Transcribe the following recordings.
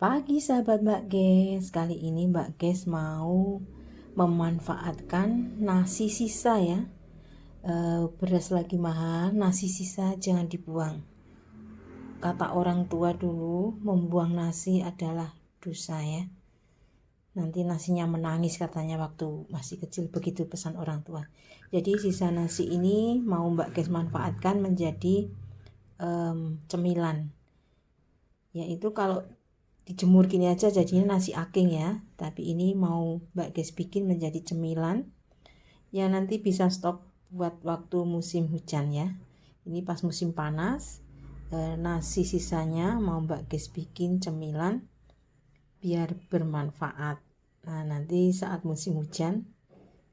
Pagi sahabat Mbak Ges, kali ini Mbak Ges mau memanfaatkan nasi sisa ya. Beras lagi mahal, nasi sisa jangan dibuang. Kata orang tua dulu, membuang nasi adalah dosa ya. Nanti nasinya menangis katanya waktu masih kecil, begitu pesan orang tua. Jadi sisa nasi ini mau Mbak Ges manfaatkan menjadi cemilan. Yaitu kalau dijemur gini aja jadinya nasi aking ya, tapi ini mau Mbak Ges bikin menjadi cemilan yang nanti bisa stok buat waktu musim hujan ya. Ini pas musim panas, nasi sisanya mau Mbak Ges bikin cemilan biar bermanfaat. Nah, nanti saat musim hujan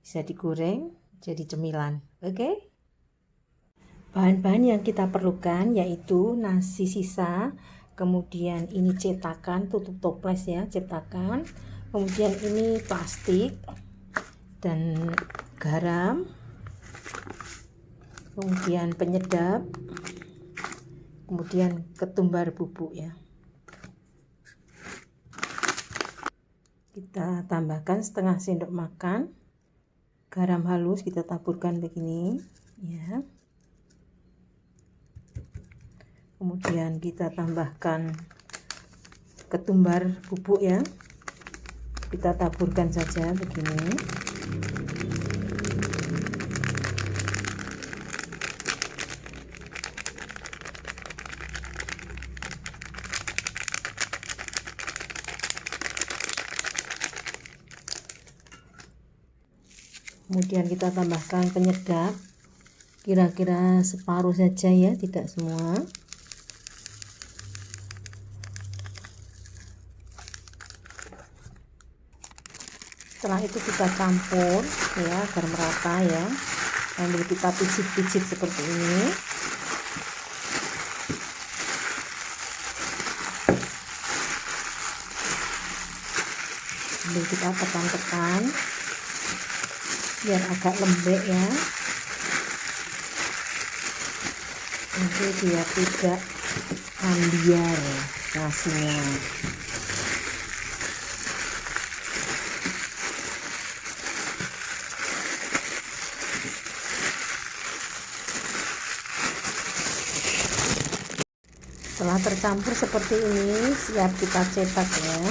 bisa digoreng jadi cemilan. Oke? Bahan-bahan yang kita perlukan yaitu nasi sisa, kemudian ini cetakan, tutup toples ya, cetakan, kemudian ini plastik dan garam, kemudian penyedap, kemudian ketumbar bubuk ya. Kita tambahkan setengah sendok makan garam halus, kita taburkan begini ya. Kemudian kita tambahkan ketumbar bubuk ya, kita taburkan saja begini. Kemudian kita tambahkan penyedap, kira-kira separuh saja ya, tidak semua. Setelah itu kita campur ya agar merata ya, sambil kita pijit-pijit seperti ini. Sambil kita tekan-tekan biar agak lembek ya, nanti dia tidak ambiar nasinya. Setelah tercampur seperti ini, siap kita cetak ya.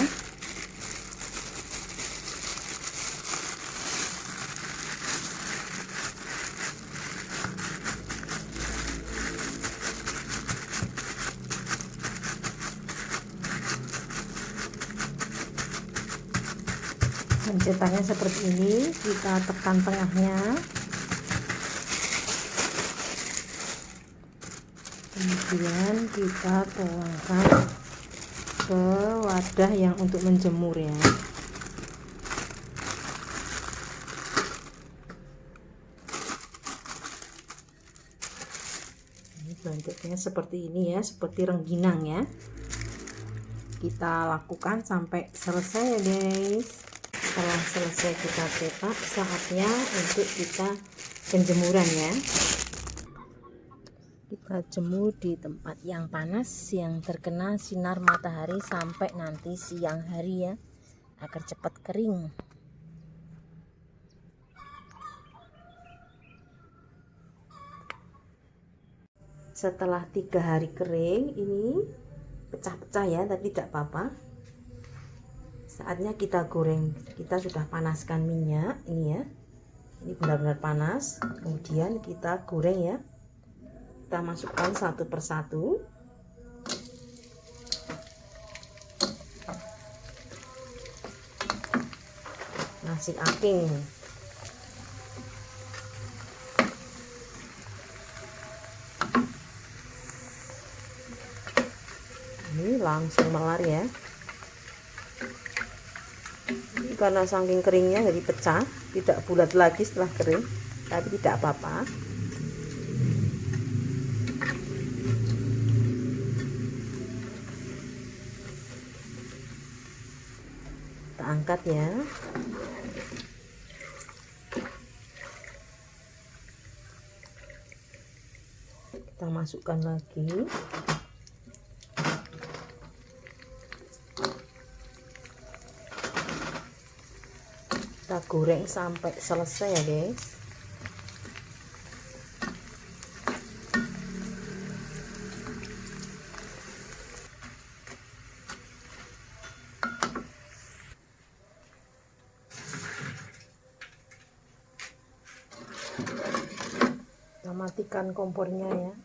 Dan cetaknya seperti ini, kita tekan tengahnya. Kemudian kita tuangkan ke wadah yang untuk menjemur ya. Ini bentuknya seperti ini ya, seperti rengginang ya. Kita lakukan sampai selesai ya guys. Setelah selesai kita cetak, saatnya untuk kita penjemuran ya. Kita jemur di tempat yang panas, yang terkena sinar matahari sampai nanti siang hari ya, agar cepat kering. Setelah 3 hari kering, ini pecah-pecah ya, tapi tidak apa-apa. Saatnya kita goreng. Kita sudah panaskan minyak ini ya, ini benar-benar panas. Kemudian kita goreng ya. Kita masukkan satu persatu. Nasi aking. Ini langsung melar ya. Ini karena saking keringnya jadi pecah, tidak bulat lagi setelah kering, tapi tidak apa-apa. Kita angkat ya. Kita masukkan lagi. digoreng sampai selesai ya guys. Kita matikan kompornya ya.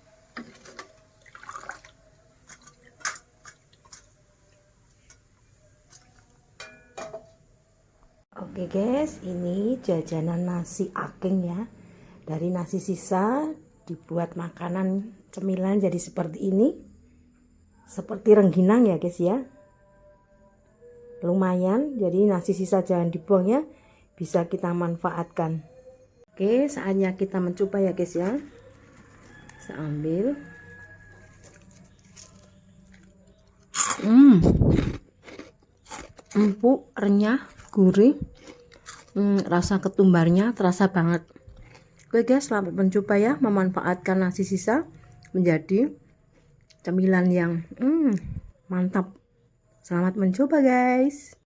Oke guys, ini jajanan nasi aking ya. Dari nasi sisa dibuat makanan cemilan jadi seperti ini. Seperti rengginang ya guys ya. Lumayan, jadi nasi sisa jangan dibuang ya. Bisa kita manfaatkan. Oke, saatnya kita mencoba ya guys ya. Saya ambil. Empuk, renyah, gurih. Rasa ketumbarnya terasa banget. Oke guys, selamat mencoba ya, memanfaatkan nasi sisa menjadi cemilan yang mantap. Selamat mencoba guys.